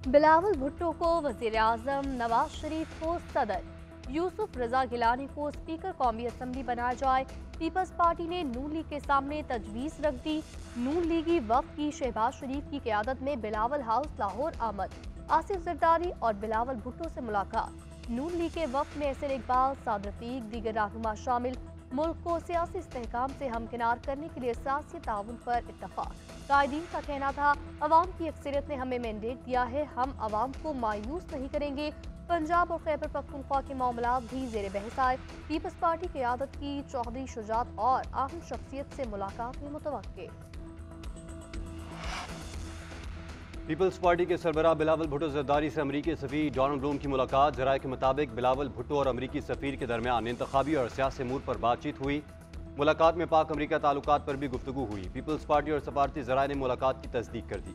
बिलावल भुट्टो को वजीर आजम, नवाज शरीफ को सदर, यूसुफ रजा गिलानी को स्पीकर कौमी असम्बली बनाया जाए। पीपल्स पार्टी ने नून लीग के सामने तजवीज रख दी। नून लीगी वफ्द की शहबाज शरीफ की क़यादत में बिलावल हाउस लाहौर आमद। आसिफ जरदारी और बिलावल भुट्टो से मुलाकात। नून लीग के वफ्द में एहसन इकबाल, साद रफीक, दीगर रहनुमा शामिल। मुल्क को सियासी इस्तेहकाम से हमकिनार करने के लिए सियासी ताउन पर इत्तफाक। कायदीन का कहना था, अवाम की अक्सरियत ने हमें मैंडेट दिया है, हम अवाम को मायूस नहीं करेंगे। पंजाब और खैबर पख्तूनख्वा के मामलात भी जेर बहस आए। पीपल्स पार्टी की क़यादत की चौधरी शुजात और अहम शख्सियत से मुलाकात में मुतवक्के। पीपल्स पार्टी के सरबराह बिलावल भुट्टो जरदारी से अमरीकी सफीर डोनाल्ड ब्लूम की मुलाकात। जराये के मुताबिक बिलावल भुट्टो और अमरीकी सफीर के दरमियान इंतखाबी और सियासी अमूर पर बातचीत हुई। मुलाकात में पाक अमरीका ताल्लुकात पर भी गुफ्तगू हुई। पीपल्स पार्टी और सफारती जराये ने मुलाकात की तस्दीक कर दी।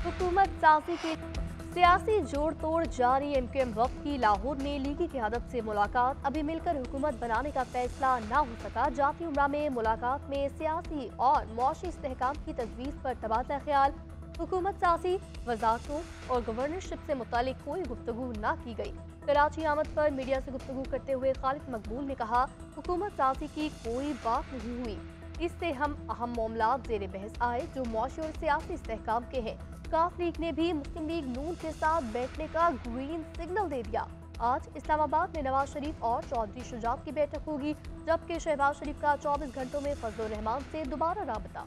हुकूमत साजी के सियासी जोड़ तोड़ जारी। MQM वफ्द की लाहौर में लीगी क़यादत से मुलाकात। अभी मिलकर हुकूमत बनाने का फैसला ना हो सका। जाती उमरा में मुलाकात में सियासी और मौशी इस्तेहकाम की तजवीज़ पर तबादला ख्याल। हुकूमत साजी वजारतों और गवर्नरशिप से मुतालिक कोई गुफ्तगू ना की गई। कराची आमद पर मीडिया से गुफ्तगू करते हुए खालिद मकबूल ने कहा, हुकूमत साजी की कोई बात नहीं हुई। इससे हम अहम मामलात जेर बहस आए जो मौशी और सियासी इस्तेहकाम के हैं। काफ लीग ने भी मुस्लिम लीग नून के साथ बैठने का ग्रीन सिग्नल दे दिया। आज इस्लामाबाद में नवाज शरीफ और चौधरी शुजात की बैठक होगी, जबकि शहबाज शरीफ का 24 घंटों में फजल रहमान से दोबारा राबता।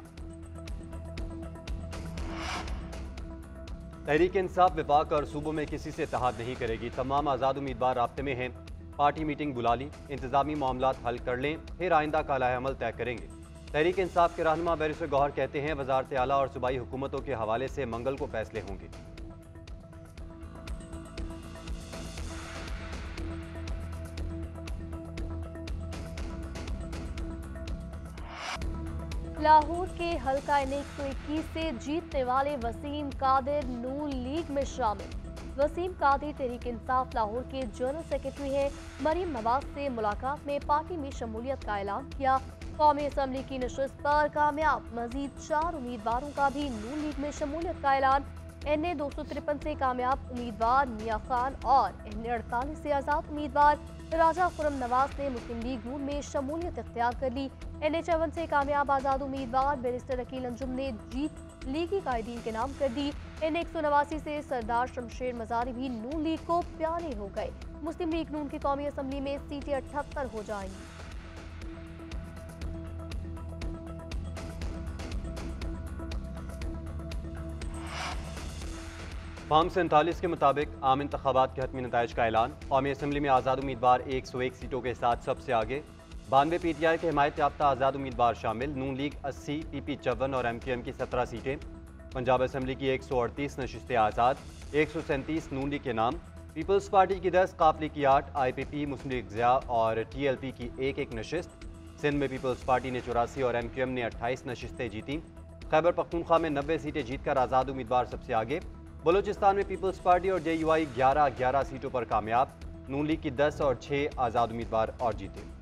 तहरीक इंसाफ विफाक और सूबों में किसी से इत्तेहाद नहीं करेगी। तमाम आज़ाद उम्मीदवार राब्ते में हैं। पार्टी मीटिंग बुला ली, इंतजामी मामलात हल कर लें, फिर आइंदा का अमल तय करेंगे। तहरीक इंसाफ के रहनुमा बैरिस्टर गौहर कहते हैं, वजारत आला और सूबाई हुकूमतों के हवाले से मंगल को फैसले होंगे। लाहौर के हल्का N121 से जीतने वाले वसीम कादिर नून लीग में शामिल। वसीम कादिर तहरीक इंसाफ लाहौर के जनरल सेक्रेटरी हैं। मरीम नवाज से मुलाकात में पार्टी में शमूलियत का ऐलान किया। कौमी असम्बली की नशस्त पर कामयाब मजीद 4 उम्मीदवारों का भी नून लीग में शमूलियत का ऐलान। NA 253 से कामयाब उम्मीदवार मियां खान और NA 48 से आज़ाद उम्मीदवार राजा खुरम नवाज ने मुस्लिम लीग नून में शमूलियत इख्तियार कर ली। NA 54 से कामयाब आज़ाद उम्मीदवार बैरिस्टर अकील अंजुम ने जीत लीगी कायदीन के नाम कर दी। NA 189 से सरदार शमशेर मजारी भी नून लीग को प्यारे हो गए। मुस्लिम लीग नून की कौमी असम्बली में सीटें 78 हो जाएंगी। फॉर्म 47 के मुताबिक आम इंतखाबात के हतमी नताइज का ऐलान। कौमी असम्बली में आज़ाद उम्मीदवार 101 सीटों के साथ सबसे आगे। 92 PTI के हिमायत याफ्ता आज़ाद उम्मीदवार शामिल। नून लीग 80, PP 54 और MQM की 17 सीटें। पंजाब असम्बली की 138 नशिस्तें आज़ाद, 137 नून लीग के नाम। पीपल्स पार्टी की 10, काफ लीग की 8, IPP, मुस्लिम लीग ज़िया और TLP की 1-1 नशिस्त। सिंध में पीपल्स पार्टी ने 84 और MQM ने 28 नशिस्तें जीती। खैबर पख्तूनख्वा में 90 सीटें जीतकर आज़ाद उम्मीदवार सबसे आगे। बलूचिस्तान में पीपल्स पार्टी और JUI 11-11 सीटों पर कामयाब। नून लीग की 10 और 6 आज़ाद उम्मीदवार और जीते।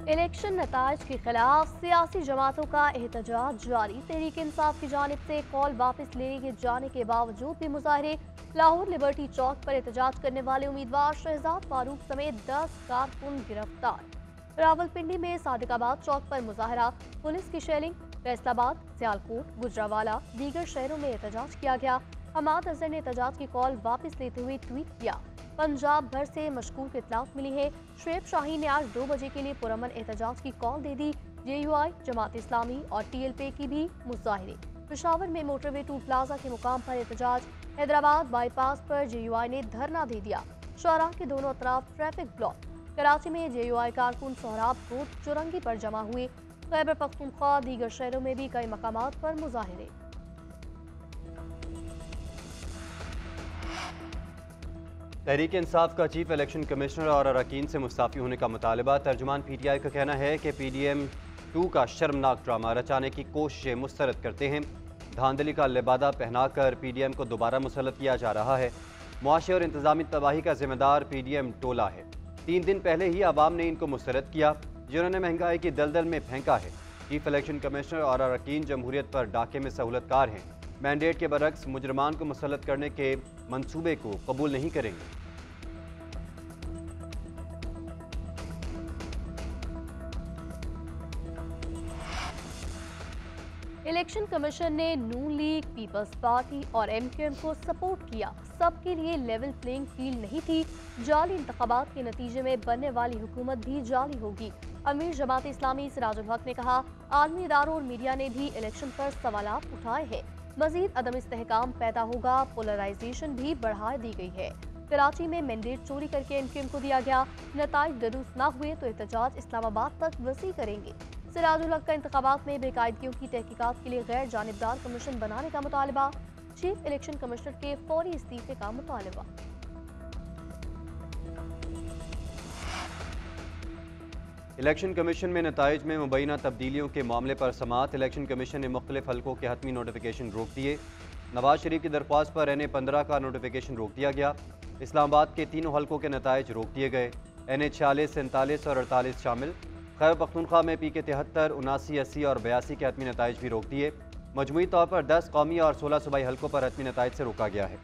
इलेक्शन नताइज के खिलाफ सियासी जमातों का एहतजाज जारी। तहरीक इंसाफ की जानिब से कॉल वापस ले जाने के बावजूद भी मुजाहरे। लाहौर लिबर्टी चौक पर एहतजाज करने वाले उम्मीदवार शहजाद फारूक समेत 10 कारकुन गिरफ्तार। रावलपिंडी में सादिकाबाद चौक पर मुजाहरा, पुलिस की शेलिंग। फैसलाबाद, सियालकोट, गुजरावाला, दीगर शहरों में एहतजाज किया गया। हमाद अजहर ने एहतजाज की कॉल वापस लेते हुए ट्वीट किया, पंजाब भर से मशकूक इतलात मिली है। शुएब शाहीन ने आज 2 बजे के लिए पुरअमन एहतजाज की कॉल दे दी। JUI, जमात इस्लामी और TLP की भी मुजाहिरे। पेशावर में मोटरवे टूल प्लाजा के मुकाम पर एहतजाज। हैदराबाद बाईपास पर JUI ने धरना दे दिया। शाहराह के दोनों तरफ ट्रैफिक ब्लॉक। कराची में JUI कारकुन सोहराब रोड चुरंगी पर जमा हुए। खैबर पख्तूनख्वा दीगर शहरों में भी कई मकामात पर मुजाहिरे। तहरीक इंसाफ का चीफ इलेक्शन कमिश्नर और अरकान से मुस्ताफ़ी होने का मुतालबा। तर्जुमान PTI का कहना है कि PDM 2 का शर्मनाक ड्रामा रचाने की कोशिशें मुस्तरद करते हैं। धांधली का लिबादा पहनाकर PDM को दोबारा मुसल्लत किया जा रहा है। मुआशी और इंतजामी तबाही का जिम्मेदार PDM टोला है। 3 दिन पहले ही अवाम ने इनको मुस्तरद किया, जिन्होंने महंगाई की दलदल में फेंका है। चीफ इलेक्शन कमिश्नर और अरकान जमहूरियत पर डाके में सहूलतकार हैं। मैंडेट के बरक्स मुजरमान को मुसल्लत करने के मंसूबे को कबूल नहीं करेंगे। इलेक्शन कमीशन ने नून लीग, पीपल्स पार्टी और MQM को सपोर्ट किया। सबके लिए लेवल प्लेइंग फील्ड नहीं थी। जाली इंतखाबात के नतीजे में बनने वाली हुकूमत भी जाली होगी। अमीर जमात इस्लामी सिराजुल हक ने कहा, आलमी इदारों और मीडिया ने भी इलेक्शन पर सवालात उठाए हैं। मजीद अदम इस्तेहकाम पैदा होगा। पोलराइजेशन भी बढ़ा दी गई है। कराची में मैंडेट चोरी करके MQM को दिया गया। नताइज दुरुस्त न हुए तो एहतजाज इस्लामाबाद तक वसी करेंगे। सिराजुल हक का इंतखाबात में बेकायदगियों की तहकीकात के लिए गैर जानिबदार कमीशन बनाने का मुतालबा। चीफ इलेक्शन कमिश्नर के फौरी इस्तीफे का मुतालबा। इलेक्शन कमीशन में नताइज में मुबैना तब्दीलियों के मामले पर समाअत। इलेक्शन कमीशन ने मुख्तलिफ हल्कों के हतमी नोटिफिकेशन रोक दिए। नवाज शरीफ की दरख्वास्त पर NA-15 का नोटिफिकेशन रोक दिया गया। इस्लामाबाद के 3 हल्कों के नताइज रोक दिए गए। NA-46, 47 और 48 शामिल। खैबर पख्तूनख्वा में PK 73, 79, 80 और 82 के हतमी नताइज भी रोक दिए। मजमूई तौर पर 10 कौमी और 16 सूबाई हल्कों पर हतमी नताइज से रोका गया है।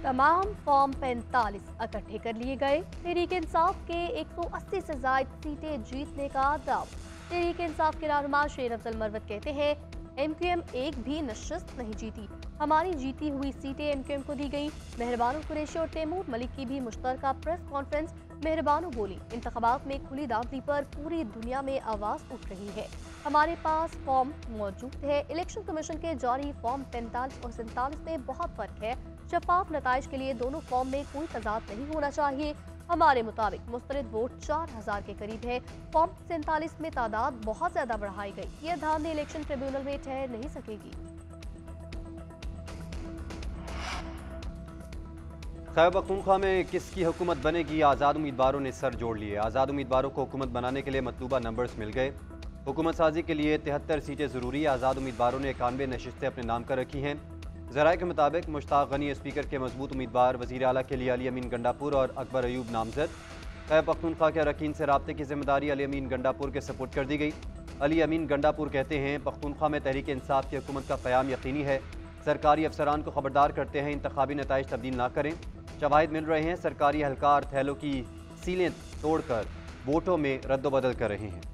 तमाम फॉर्म 45 इकट्ठे कर लिए गए। तहरीक इंसाफ के 180 से ज्यादा सीटें जीतने का दावा। तहरीक इंसाफ के रहनुमा शेर अफजल मरवत कहते हैं, MQM एक भी नशिस्त नहीं जीती। हमारी जीती हुई सीटें MQM को दी गई। मेहरबानो कुरैशी और तैमूर मलिक की भी मुश्तरका प्रेस कॉन्फ्रेंस। मेहरबानो बोली, इंतखाबात में खुली दाखिली पर पूरी दुनिया में आवाज उठ रही है। हमारे पास फॉर्म मौजूद है। इलेक्शन कमीशन के जारी फॉर्म 45 और 47 में बहुत फर्क है। शफाफ नताइज के लिए दोनों फॉर्म में कोई तजाद नहीं होना चाहिए। हमारे मुताबिक मुस्तरद वोट 4000 के करीब है। फॉर्म 47 में तादाद बहुत ज्यादा बढ़ाई गई। यह धांधली इलेक्शन ट्रिब्यूनल में ठहर नहीं सकेगी। खैबर पख्तूनख्वा में किसकी हुकूमत बनेगी, आज़ाद उम्मीदवारों ने सर जोड़ लिए। आज़ाद उम्मीदवारों को हुकूमत बनाने के लिए मतलूबा नंबर्स मिल गए। हुकूमत साजी के लिए 73 सीटें ज़रूरी है। आज़ाद उम्मीदवारों ने 91 नशिस्तें अपने नाम कर रखी हैं। ज़राए के मुताबिक मुश्ताक गनी स्पीकर के मजबूत उम्मीदवार, वज़ीर आला के लिए अली अमीन गंडापुर और अकबर अयूब नामजद। खैबर पख्तूनख्वा के अरकान से राब्ते की जिम्मेदारी अली अमीन गंडापुर के सपुर्द कर दी गई। अली अमीन गंडापुर कहते हैं, पख्तूनख्वा में तहरीक इंसाफ की हुकूमत का क़याम यकीनी है। सरकारी अफसरान को खबरदार करते हैं, इंतखाबी नताइज तब्दील ना करें। शवाहिद मिल रहे हैं, सरकारी एहलकार थैलों की सीलें तोड़कर वोटों में रद्दोबदल कर रहे हैं।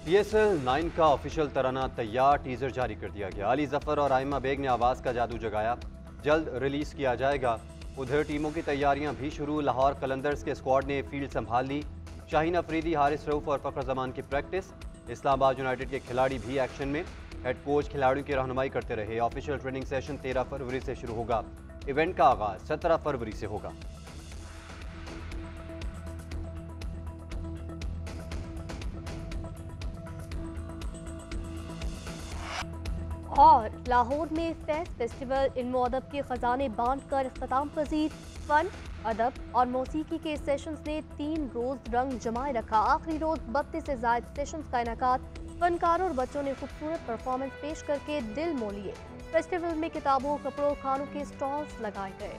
PSL 9 का ऑफिशियल तराना तैयार, टीजर जारी कर दिया गया। अली जफर और आइमा बेग ने आवाज़ का जादू जगाया, जल्द रिलीज किया जाएगा। उधर टीमों की तैयारियां भी शुरू। लाहौर कलंदर्स के स्क्वाड ने फील्ड संभाल ली। शाहीन अफरीदी, हारिस रऊफ और फखर जमान की प्रैक्टिस। इस्लामाबाद यूनाइटेड के खिलाड़ी भी एक्शन में। हेड कोच खिलाड़ियों की रहनुमाई करते रहे। ऑफिशियल ट्रेनिंग सेशन 13 फरवरी से शुरू होगा। इवेंट का आगाज 17 फरवरी से होगा। और लाहौर में फैज फेस्टिवल इल्म अदब के खजाने बांध कर इख्तिताम पजीर। फन, अदब और मौसीकी के सेशंस ने 3 रोज रंग जमाए रखा। आखिरी रोज 32 से ज्यादा सेशंस का इनेकाद। फनकारों और बच्चों ने खूबसूरत परफॉर्मेंस पेश करके दिल मोह लिए। फेस्टिवल में किताबों, कपड़ों, खानों के स्टॉल्स लगाए गए।